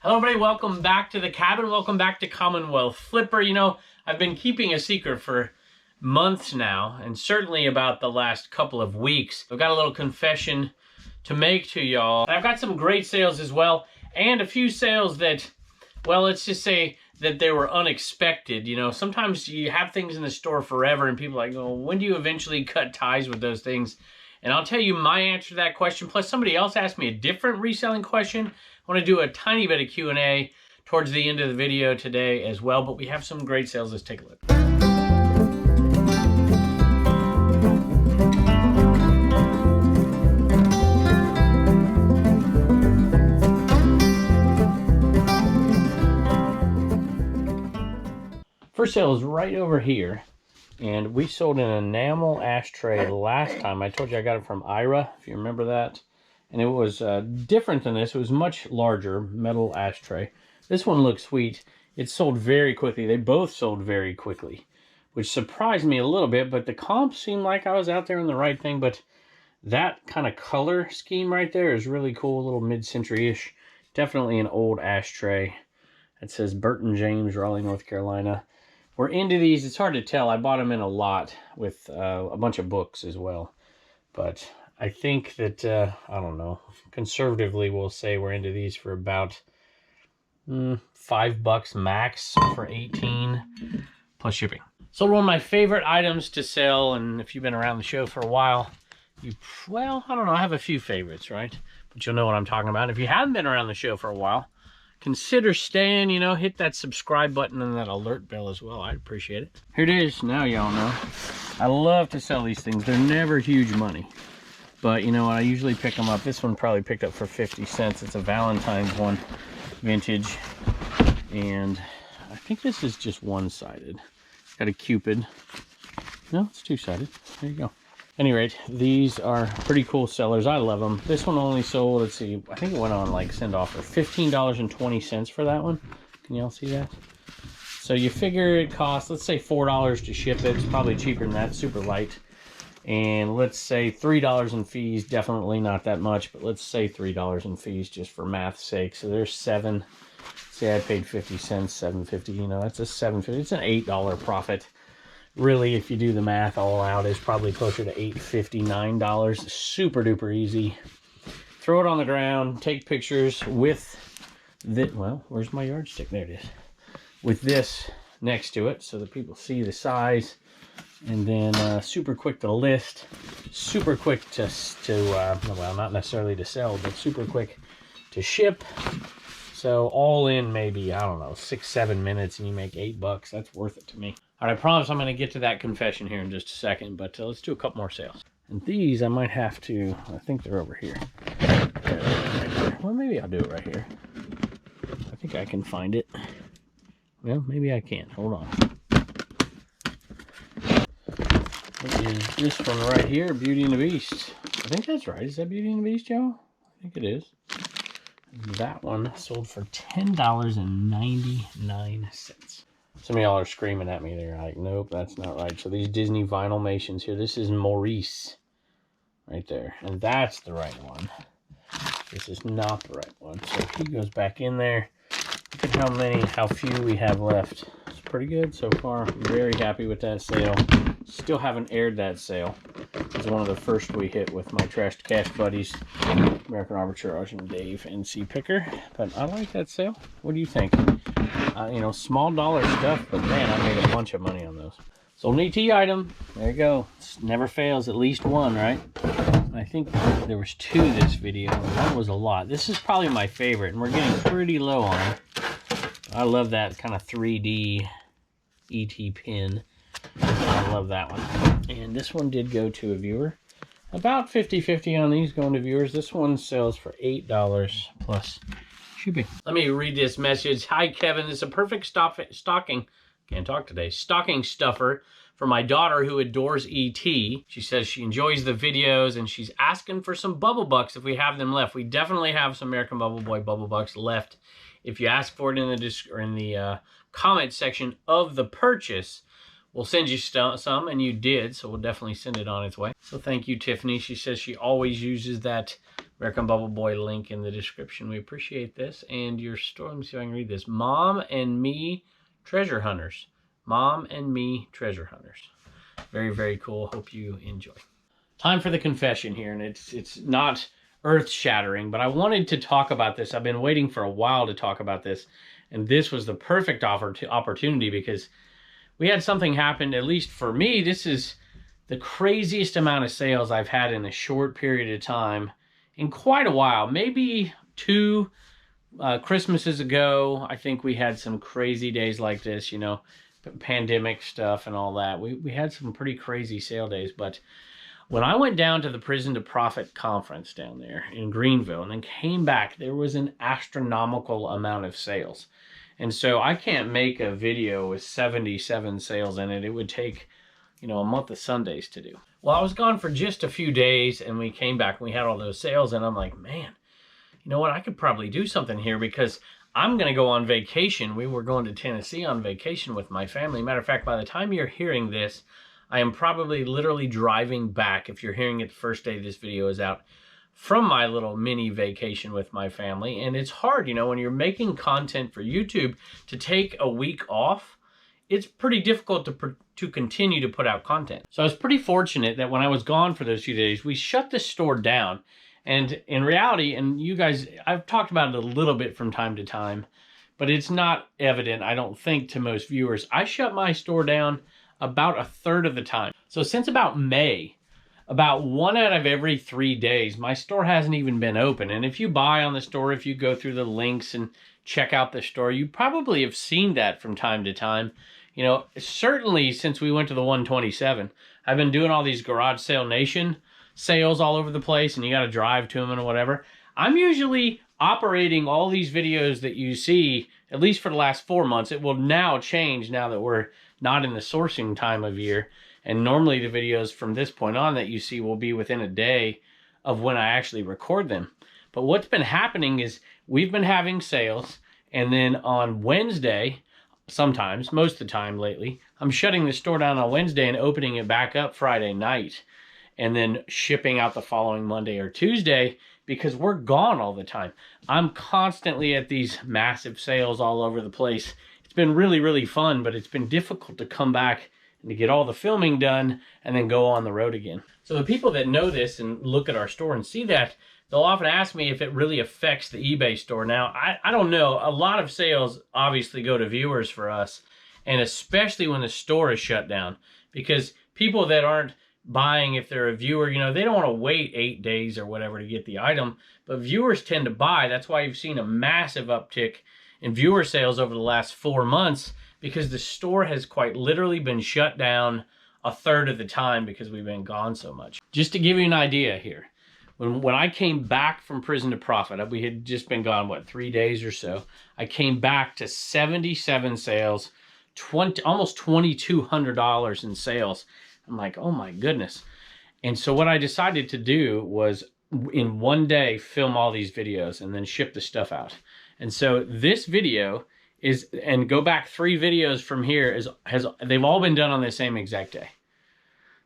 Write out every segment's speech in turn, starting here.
Hello everybody, welcome back to the cabin. Welcome back to Commonwealth. Flipper, you know, I've been keeping a secret for months now, and certainly about the last couple of weeks. I've got a little confession to make to y'all. I've got some great sales as well, and a few sales that, well, let's just say that they were unexpected. You know, sometimes you have things in the store forever and people are like, oh, when do you eventually cut ties with those things? And I'll tell you my answer to that question, plus somebody else asked me a different reselling question. I want to do a tiny bit of Q&A towards the end of the video today as well, but we have some great sales. Let's take a look. First sale is right over here, and we sold an enamel ashtray last time. I told you I got it from Ira, if you remember that. And it was different than this. It was much larger, metal ashtray. This one looks sweet. It sold very quickly. They both sold very quickly, which surprised me a little bit, but the comps seemed like I was out there on the right thing. But that kind of color scheme right there is really cool, a little mid-century-ish. Definitely an old ashtray. It says Burton James, Raleigh, North Carolina. We're into these. It's hard to tell. I bought them in a lot with a bunch of books as well. But I think that, I don't know, conservatively we'll say we're into these for about $5 max for 18 plus shipping. So one of my favorite items to sell, and if you've been around the show for a while, well, I don't know, I have a few favorites, right? But you'll know what I'm talking about. If you haven't been around the show for a while, consider staying, you know, hit that subscribe button and that alert bell as well. I'd appreciate it. Here it is. Now y'all know. I love to sell these things. They're never huge money. But you know what, I usually pick them up. This one probably picked up for 50 cents. It's a Valentine's one, vintage. And I think this is just one-sided. Got a Cupid. No, it's two-sided. There you go. At any rate, these are pretty cool sellers. I love them. This one only sold, let's see, I think it went on like send off for $15.20 for that one. Can y'all see that? So you figure it costs, let's say $4 to ship it. It's probably cheaper than that, super light. And let's say $3 in fees, definitely not that much, but let's say $3 in fees just for math's sake. So there's $7. Say I paid 50 cents, $7.50, you know, that's a $7.50. It's an $8 profit. Really, if you do the math all out, it's probably closer to $8.50, $9. Super duper easy. Throw it on the ground, take pictures with this. Well, where's my yardstick? There it is. With this next to it so that people see the size. And then super quick to list, super quick to well, not necessarily to sell, but super quick to ship. So all in maybe, I don't know, 6-7 minutes and you make $8. That's worth it to me. All right, I promise I'm going to get to that confession here in just a second, but let's do a couple more sales. And these I might have to, I think they're over here. Well, maybe I'll do it right here. I think I can find it. Well, maybe I can't. Hold on. What is this one right here? Beauty and the Beast. I think that's right. Is that Beauty and the Beast, y'all? I think it is. That one sold for $10.99. Some of y'all are screaming at me. They're like, nope, that's not right. So these Disney vinylmations here. This is Maurice right there. And that's the right one. This is not the right one. So he goes back in there. Look at how few we have left. It's pretty good so far. I'm very happy with that sale. Still haven't aired that sale. It's one of the first we hit with my Trash to Cash buddies, American Arbitrage and Dave NC Picker. But I like that sale. What do you think? You know, small dollar stuff, but man, I made a bunch of money on those. Sold an ET item. There you go. It never fails, at least one, right? I think there was 2 this video, and that was a lot. This is probably my favorite, and we're getting pretty low on it. I love that kind of 3D ET pin. I love that one. And this one did go to a viewer. About 50-50 on these going to viewers. This one sells for $8 plus shipping. Let me read this message. Hi, Kevin. This is a perfect stocking. Can't talk today. Stocking stuffer for my daughter who adores ET. She says she enjoys the videos and she's asking for some Bubble Bucks if we have them left. We definitely have some American Bubble Boy Bubble Bucks left. If you ask for it in the comment section of the purchase, we'll send you some, and you did, so we'll definitely send it on its way. So thank you, Tiffany. She says she always uses that American Bubble Boy link in the description. We appreciate this. And your store, let me see if I can read this. Mom and Me Treasure Hunters. Mom and Me Treasure Hunters. Very, very cool. Hope you enjoy. Time for the confession here, and it's not earth-shattering, but I wanted to talk about this. I've been waiting for a while to talk about this, and this was the perfect opportunity because we had something happen. At least for me, this is the craziest amount of sales I've had in a short period of time in quite a while. Maybe 2 Christmases ago, I think we had some crazy days like this, you know, pandemic stuff and all that. We had some pretty crazy sale days, but when I went down to the Prison to Profit conference down there in Greenville and then came back, there was an astronomical amount of sales. And so I can't make a video with 77 sales in it. It would take, you know, a month of Sundays to do. Well, I was gone for just a few days and we came back and we had all those sales and I'm like, man, you know what? I could probably do something here because I'm going to go on vacation. We were going to Tennessee on vacation with my family. Matter of fact, by the time you're hearing this, I am probably literally driving back, if you're hearing it the first day this video is out, from my little mini vacation with my family. And it's hard, you know, when you're making content for YouTube to take a week off, it's pretty difficult to continue to put out content. So I was pretty fortunate that when I was gone for those few days, we shut the store down. And in reality, and you guys, I've talked about it a little bit from time to time, but it's not evident, I don't think, to most viewers. I shut my store down about a third of the time. So since about May, about 1 out of every 3 days, my store hasn't even been open. And if you buy on the store, if you go through the links and check out the store, you probably have seen that from time to time. You know, certainly since we went to the 127, I've been doing all these Garage Sale Nation sales all over the place and you got to drive to them and whatever. I'm usually operating all these videos that you see, at least for the last 4 months. It will now change now that we're not in the sourcing time of year. And normally the videos from this point on that you see will be within a day of when I actually record them. But what's been happening is we've been having sales, and then on Wednesday, sometimes, most of the time lately, I'm shutting the store down on Wednesday and opening it back up Friday night, and then shipping out the following Monday or Tuesday because we're gone all the time. I'm constantly at these massive sales all over the place. It's been really, really fun, but it's been difficult to come back and to get all the filming done and then go on the road again. So the people that know this and look at our store and see that, they'll often ask me if it really affects the eBay store. Now, I don't know. A lot of sales obviously go to viewers for us, and especially when the store is shut down, because people that aren't buying, if they're a viewer, you know, they don't want to wait 8 days or whatever to get the item, but viewers tend to buy. That's why you've seen a massive uptick in viewer sales over the last 4 months, because the store has quite literally been shut down a third of the time because we've been gone so much. Just to give you an idea here, when I came back from Prison to Profit, we had just been gone, what, 3 days or so, I came back to 77 sales, almost $2,200 in sales. I'm like, oh my goodness. And so what I decided to do was in one day film all these videos and then ship the stuff out. And so this video is, and go back 3 videos from here, they've all been done on the same exact day.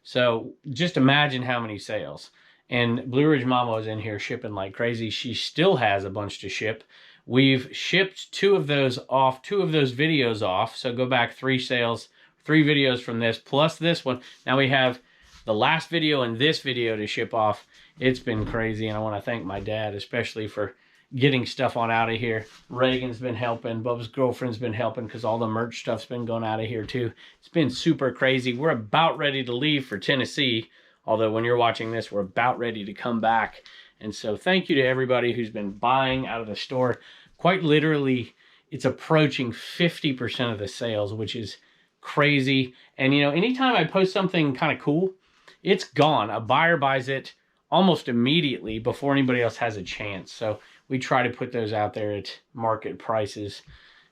So just imagine how many sales. And Blue Ridge Mama is in here shipping like crazy. She still has a bunch to ship. We've shipped 2 of those videos off. So go back 3 sales, 3 videos from this, plus this one. Now we have the last video and this video to ship off. It's been crazy, and I want to thank my dad, especially for getting stuff on out of here. Reagan's been helping. Bubba's girlfriend's been helping because all the merch stuff's been going out of here too. It's been super crazy. We're about ready to leave for Tennessee, although when you're watching this, we're about ready to come back. And so thank you to everybody who's been buying out of the store. Quite literally, it's approaching 50% of the sales, which is crazy. And you know, anytime I post something kind of cool, it's gone. A buyer buys it almost immediately before anybody else has a chance. So we try to put those out there at market prices.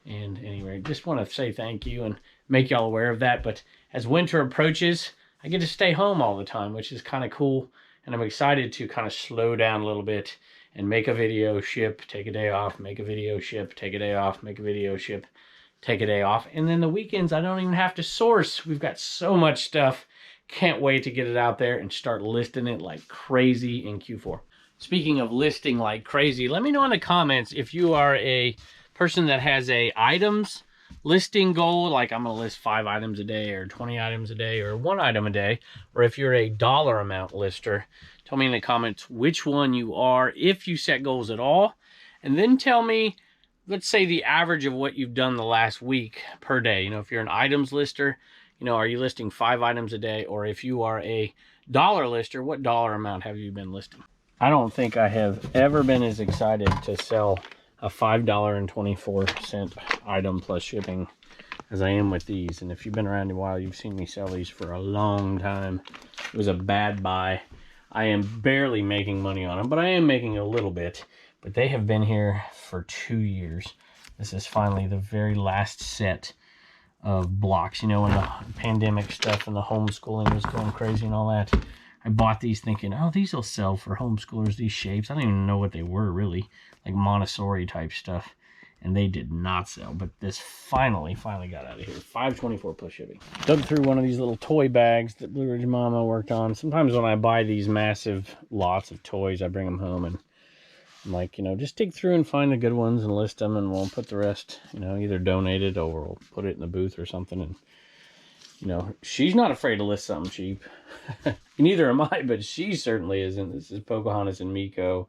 And anyway, just want to say thank you and make y'all aware of that. But as winter approaches, I get to stay home all the time, which is kind of cool. And I'm excited to kind of slow down a little bit and make a video, ship, take a day off, make a video, ship, take a day off, make a video, ship, take a day off. And then the weekends, I don't even have to source. We've got so much stuff. Can't wait to get it out there and start listing it like crazy in Q4. Speaking of listing like crazy, let me know in the comments if you are a person that has a items listing goal, like I'm gonna list 5 items a day or 20 items a day or 1 item a day, or if you're a dollar amount lister. Tell me in the comments which one you are, if you set goals at all, and then tell me, let's say the average of what you've done the last week per day. You know, if you're an items lister, you know, are you listing 5 items a day? Or if you are a dollar lister, what dollar amount have you been listing? I don't think I have ever been as excited to sell a $5.24 item plus shipping as I am with these. And if you've been around a while, you've seen me sell these for a long time. It was a bad buy. I am barely making money on them, but I am making a little bit. But they have been here for 2 years. This is finally the very last set of blocks. You know, when the pandemic stuff and the homeschooling was going crazy and all that, I bought these thinking, oh, these will sell for homeschoolers, these shapes. I don't even know what they were, really. Like Montessori type stuff. And they did not sell. But this finally got out of here. $5.24 plus shipping. Dug through one of these little toy bags that Blue Ridge Mama worked on. Sometimes when I buy these massive lots of toys, I bring them home and I'm like, you know, just dig through and find the good ones and list them, and we'll put the rest, you know, either donate it or we'll put it in the booth or something. And, you know, she's not afraid to list something cheap. Neither am I, but she certainly isn't. This is Pocahontas and Miko,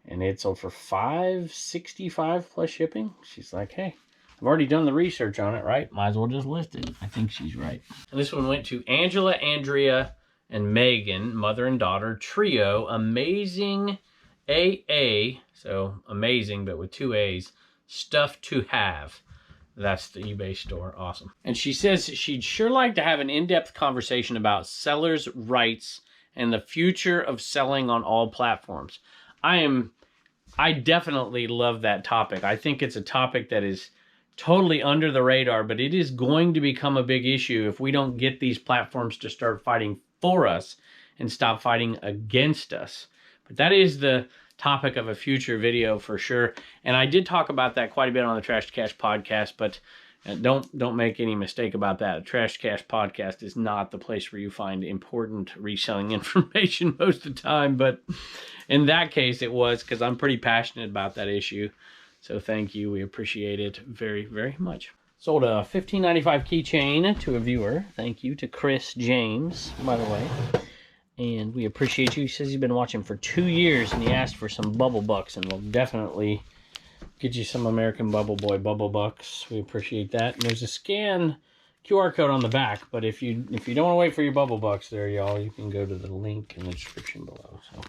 and it sold for $5.65 plus shipping. She's like, hey, I've already done the research on it, right? Might as well just list it. I think she's right. And this one went to Angela, Andrea, and Megan, mother and daughter trio. Amazing AA, so amazing, but with 2 A's, stuff to have. That's the eBay store. Awesome. And she says she'd sure like to have an in-depth conversation about sellers' rights and the future of selling on all platforms. I definitely love that topic. I think it's a topic that is totally under the radar, but it is going to become a big issue if we don't get these platforms to start fighting for us and stop fighting against us. But that is the topic of a future video for sure. And I did talk about that quite a bit on the Trash to Cash podcast, but don't make any mistake about that. The Trash to Cash podcast is not the place where you find important reselling information most of the time. But in that case, it was, because I'm pretty passionate about that issue. So thank you. We appreciate it very, very much. Sold a $15.95 keychain to a viewer. Thank you to Chris James, by the way. And we appreciate you. He says he's been watching for 2 years and he asked for some Bubble Bucks, and we'll definitely get you some American Bubble Boy Bubble Bucks. We appreciate that. And there's a scan QR code on the back, but if you don't want to wait for your Bubble Bucks there, y'all, you can go to the link in the description below. So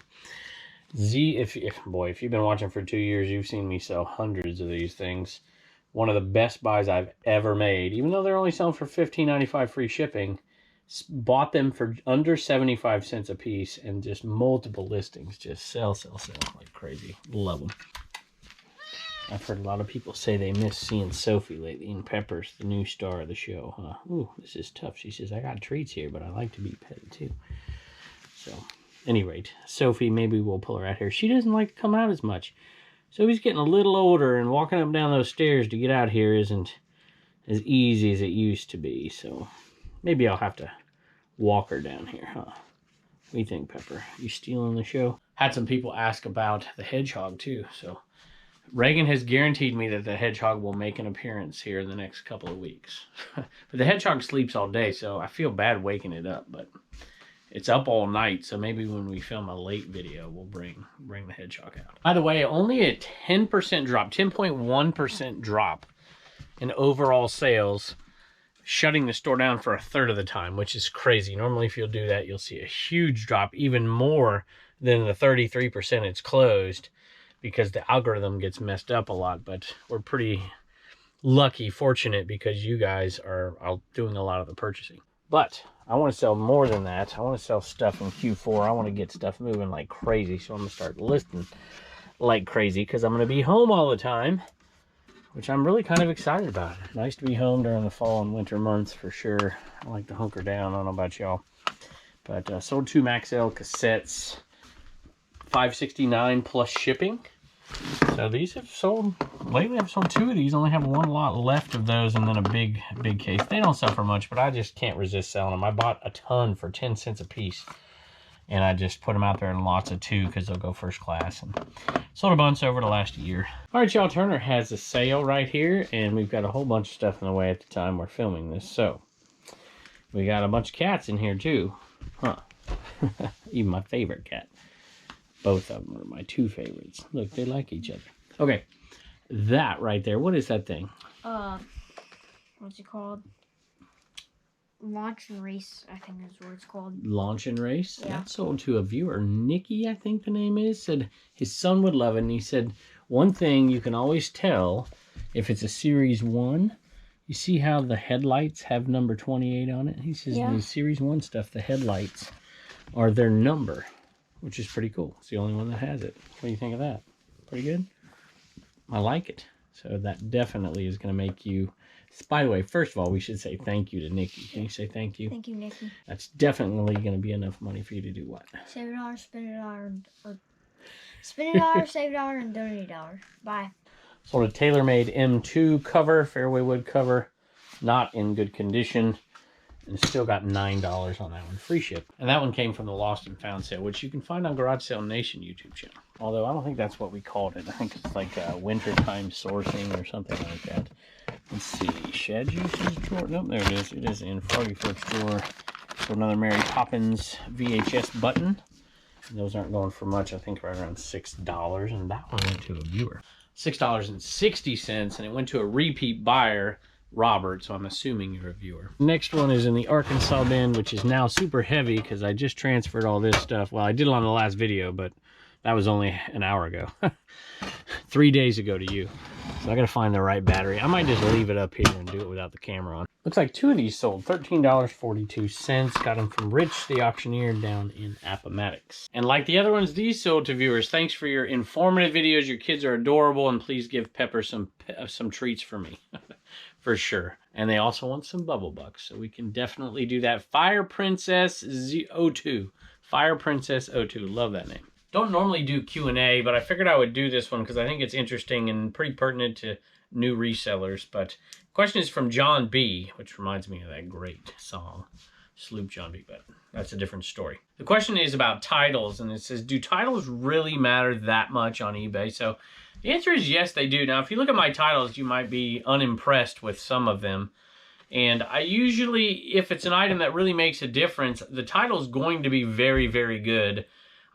if you've been watching for 2 years, you've seen me sell hundreds of these things. One of the best buys I've ever made, even though they're only selling for $15.95 free shipping. Bought them for under 75 cents a piece, and just multiple listings. Just sell like crazy. Love them. I've heard a lot of people say they miss seeing Sophie lately, and Pepper's the new star of the show, huh? Ooh, this is tough. She says, I got treats here, but I like to be petted too. So, at any rate, Sophie, maybe we'll pull her out here. She doesn't like to come out as much. Sophie's getting a little older, and walking up and down those stairs to get out here isn't as easy as it used to be, so maybe I'll have to walk her down here, huh? What do you think, Pepper? You stealing the show? Had some people ask about the hedgehog, too. So Reagan has guaranteed me that the hedgehog will make an appearance here in the next couple of weeks. But the hedgehog sleeps all day, so I feel bad waking it up. But it's up all night, so maybe when we film a late video, we'll bring the hedgehog out. By the way, only a 10% drop, 10.1% drop in overall sales, shutting the store down for a third of the time, which is crazy. Normally, if you'll do that, you'll see a huge drop, even more than the 33% it's closed, because the algorithm gets messed up a lot. But we're pretty lucky, fortunate, because you guys are out doing a lot of the purchasing. But I want to sell more than that. I want to sell stuff in Q4. I want to get stuff moving like crazy, so I'm going to start listing like crazy, because I'm going to be home all the time, which I'm really kind of excited about. Nice to be home during the fall and winter months for sure. I like to hunker down. I don't know about y'all. But sold 2 Maxell cassettes, $5.69 plus shipping. So these have sold, lately I've sold 2 of these. Only have 1 lot left of those, and then a big case. They don't sell for much, but I just can't resist selling them. I bought a ton for 10 cents a piece. And I just put them out there in lots of 2 because they'll go first class. And sold a bunch over the last year. All right, y'all, Turner has a sale right here, and we've got a whole bunch of stuff in the way at the time we're filming this. So we got a bunch of cats in here too. Huh. Even my favorite cat. Both of them are my 2 favorites. Look, they like each other. Okay, that right there. What is that thing? What's it called? Launch and Race, I think is what it's called. Launch and Race? Yeah. That sold to a viewer. Nikki, I think the name is, said his son would love it. And he said, one thing you can always tell if it's a Series 1, you see how the headlights have number 28 on it? He says in the Series 1 stuff, the headlights are their number, which is pretty cool. It's the only one that has it. What do you think of that? Pretty good? I like it. So that definitely is going to make you... By the way, first of all, we should say thank you to Nikki. Can you say thank you? Thank you, Nikki. That's definitely going to be enough money for you to do what? Save $1, spend $1, or spend $1, save $1, and donate $1. Bye. Sold a TaylorMade M2 cover, fairway wood cover, not in good condition, and still got $9 on that one, free ship. And that one came from the Lost and Found sale, which you can find on Garage Sale Nation YouTube channel. Although I don't think that's what we called it. I think it's like wintertime sourcing or something like that. Let's see, Shed Juice's drawer. Nope, there it is. It is in Froggy Foot's drawer. So another Mary Poppins VHS button. And those aren't going for much. I think right around $6. And that one went to a viewer. $6.60, and it went to a repeat buyer, Robert, so I'm assuming you're a viewer. Next one is in the Arkansas bin, which is now super heavy because I just transferred all this stuff. Well, I did it on the last video, but that was only an hour ago. 3 days ago to you. So I gotta find the right battery. I might just leave it up here and do it without the camera on. Looks like 2 of these sold, $13.42. Got them from Rich, the auctioneer, down in Appomattox. And like the other ones, these sold to viewers. Thanks for your informative videos. Your kids are adorable, and please give Pepper some treats for me. For sure. And they also want some bubble bucks, so we can definitely do that. Fire Princess 02. Fire Princess 02. Love that name. Don't normally do Q&A, but I figured I would do this one because I think it's interesting and pretty pertinent to new resellers. But the question is from John B., which reminds me of that great song, Sloop John B., but that's a different story. The question is about titles, and it says, do titles really matter that much on eBay? So the answer is yes, they do. Now, if you look at my titles, you might be unimpressed with some of them. And I usually, if it's an item that really makes a difference, the title is going to be very, very good.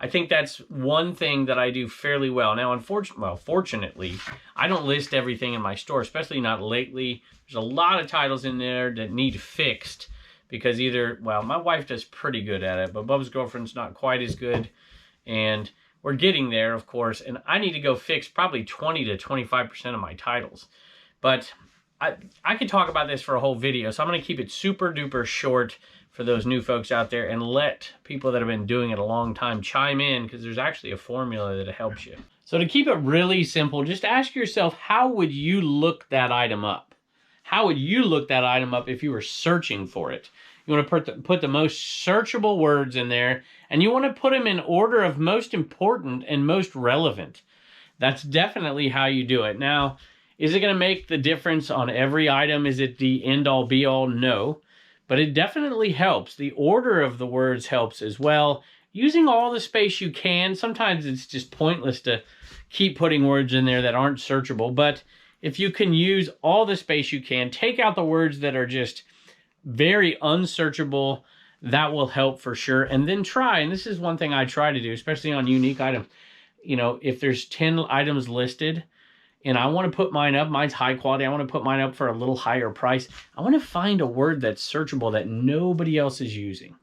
I think that's one thing that I do fairly well. Now, fortunately, I don't list everything in my store, especially not lately. There's a lot of titles in there that need fixed because either, well, my wife does pretty good at it, but Bub's girlfriend's not quite as good. And we're getting there, of course, and I need to go fix probably 20 to 25% of my titles. But I could talk about this for a whole video, so I'm going to keep it super duper short for those new folks out there and let people that have been doing it a long time chime in, because there's actually a formula that helps you. So to keep it really simple, just ask yourself, how would you look that item up? How would you look that item up if you were searching for it? You want to put the most searchable words in there, and you want to put them in order of most important and most relevant. That's definitely how you do it. Now, is it going to make the difference on every item? Is it the end-all, be-all? No. But it definitely helps. The order of the words helps as well. Using all the space you can. Sometimes it's just pointless to keep putting words in there that aren't searchable. But if you can use all the space you can, take out the words that are just very unsearchable, that will help for sure. And then try, and this is one thing I try to do, especially on unique items. You know, if there's 10 items listed, and I want to put mine up, mine's high quality, I want to put mine up for a little higher price, I want to find a word that's searchable that nobody else is using.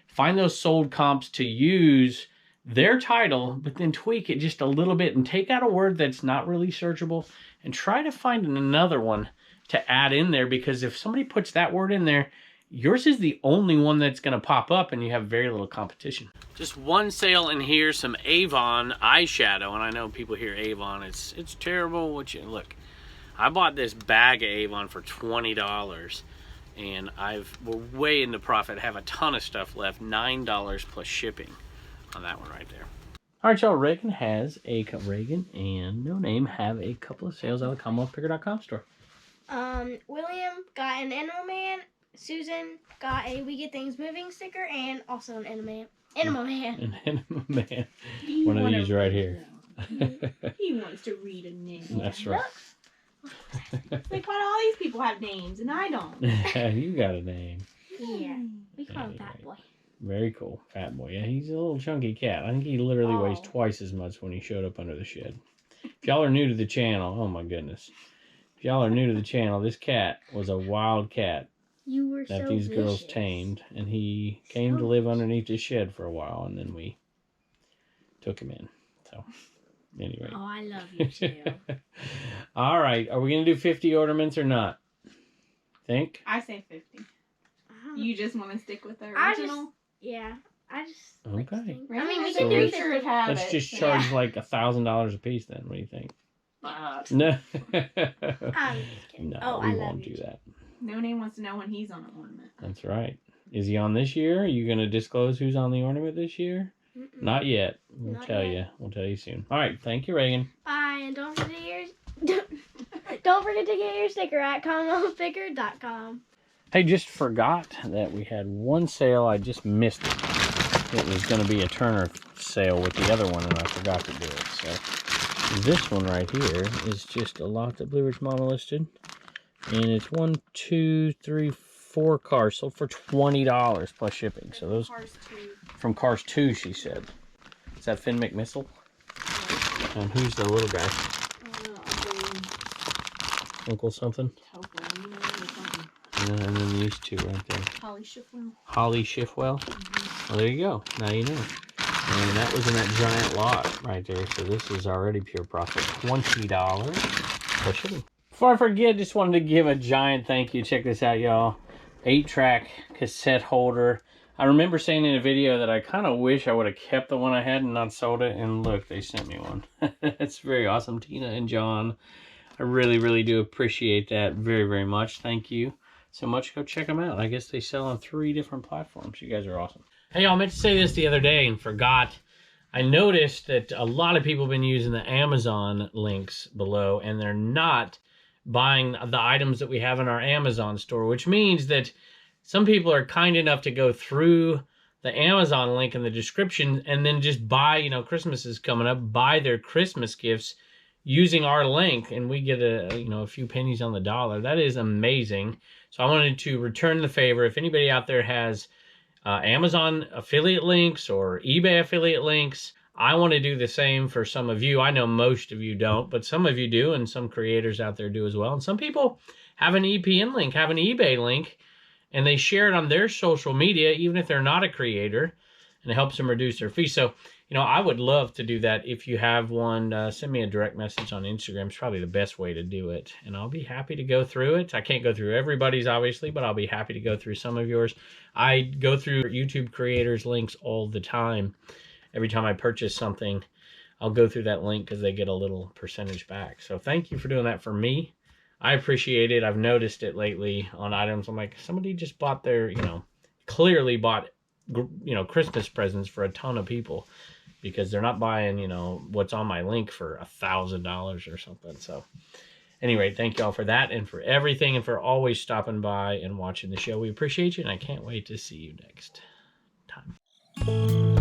Find those sold comps to use their title, but then tweak it just a little bit and take out a word that's not really searchable and try to find another one to add in there, because if somebody puts that word in there, yours is the only one that's going to pop up and you have very little competition. Just one sale in here, some Avon eyeshadow, and I know people hear Avon, it's terrible. Look, I bought this bag of Avon for $20, and we're way into profit, have a ton of stuff left, $9 plus shipping on that one right there. All right, y'all, Reagan and No Name have a couple of sales out of the CommonwealthPicker.com store. William got an Enamel Man. Susan got a We Get Things Moving sticker and also an Enamel Animal Man. An enamel man. You One of wanna these right read here. them. He wants to read a name. That's right. It's like, why do all these people have names and I don't? You got a name. Yeah. We call him Yeah, Fat Boy. Very cool. Fat boy. Yeah, he's a little chunky cat. I think he literally weighs Oh. twice as much when he showed up under the shed. If y'all are new to the channel, oh my goodness. If y'all are new to the channel, this cat was a wild cat You were that so these girls vicious. tamed, and he came to live underneath the shed for a while, and then we took him in. So, anyway. Oh, I love you too. All right. Are we going to do 50 ornaments or not? Think? I say 50. You just want to stick with the I original? Yeah. I just. Okay. Like to think. Right? I mean, we So can do let's- 50. Sure have Let's it. just charge like $1,000 a piece then. What do you think? No. I'm just kidding. No, Oh, we I love won't you do that. No name wants to know when he's on an ornament. That's right. Is he on this year? Are you going to disclose who's on the ornament this year? Mm-mm. Not yet. We'll Not tell yet. you. We'll tell you soon. All right. Thank you, Reagan. Bye, and don't forget don't forget to get your sticker at commonwealthpicker.com. Hey, just forgot that we had one sale. I just missed it. It was going to be a Turner sale with the other one, and I forgot to do it. So this one right here is just a lot that Blue Ridge Mama listed. And it's 1, 2, 3, 4 cars sold for $20 plus shipping. So those Cars too. from Cars 2, she said. Is that Finn McMissile? And who's the little guy? Uncle something? And then these two right there. Holly Shifwell. Holly Shifwell. Well, there you go. Now you know. And that was in that giant lot right there. So this is already pure profit. $20 plus shipping. Before I forget, just wanted to give a giant thank you. Check this out, y'all. 8-track cassette holder. I remember saying in a video that I kind of wish I would have kept the one I had and not sold it. And look, they sent me one. It's very awesome. Tina and John. I really, really do appreciate that very, very much. Thank you so much. Go check them out. I guess they sell on 3 different platforms. You guys are awesome. Hey, y'all, I meant to say this the other day and forgot. I noticed that a lot of people have been using the Amazon links below, and they're not buying the items that we have in our Amazon store, which means that some people are kind enough to go through the Amazon link in the description and then just buy, you know, Christmas is coming up, buy their Christmas gifts using our link, and we get a few pennies on the dollar. That is amazing. So I wanted to return the favor. If anybody out there has Amazon affiliate links or eBay affiliate links, I want to do the same for some of you. I know most of you don't, but some of you do, and some creators out there do as well. And some people have an EPN link, have an eBay link, and they share it on their social media, even if they're not a creator, and it helps them reduce their fee. So, I would love to do that. If you have one, send me a direct message on Instagram. It's probably the best way to do it, and I'll be happy to go through it. I can't go through everybody's, obviously, but I'll be happy to go through some of yours. I go through YouTube creators' links all the time. Every time I purchase something, I'll go through that link because they get a little percentage back. So thank you for doing that for me. I appreciate it. I've noticed it lately on items. I'm like, somebody just bought their, clearly bought, Christmas presents for a ton of people because they're not buying, what's on my link for $1,000 or something. So anyway, thank y'all for that and for everything and for always stopping by and watching the show. We appreciate you, and I can't wait to see you next time.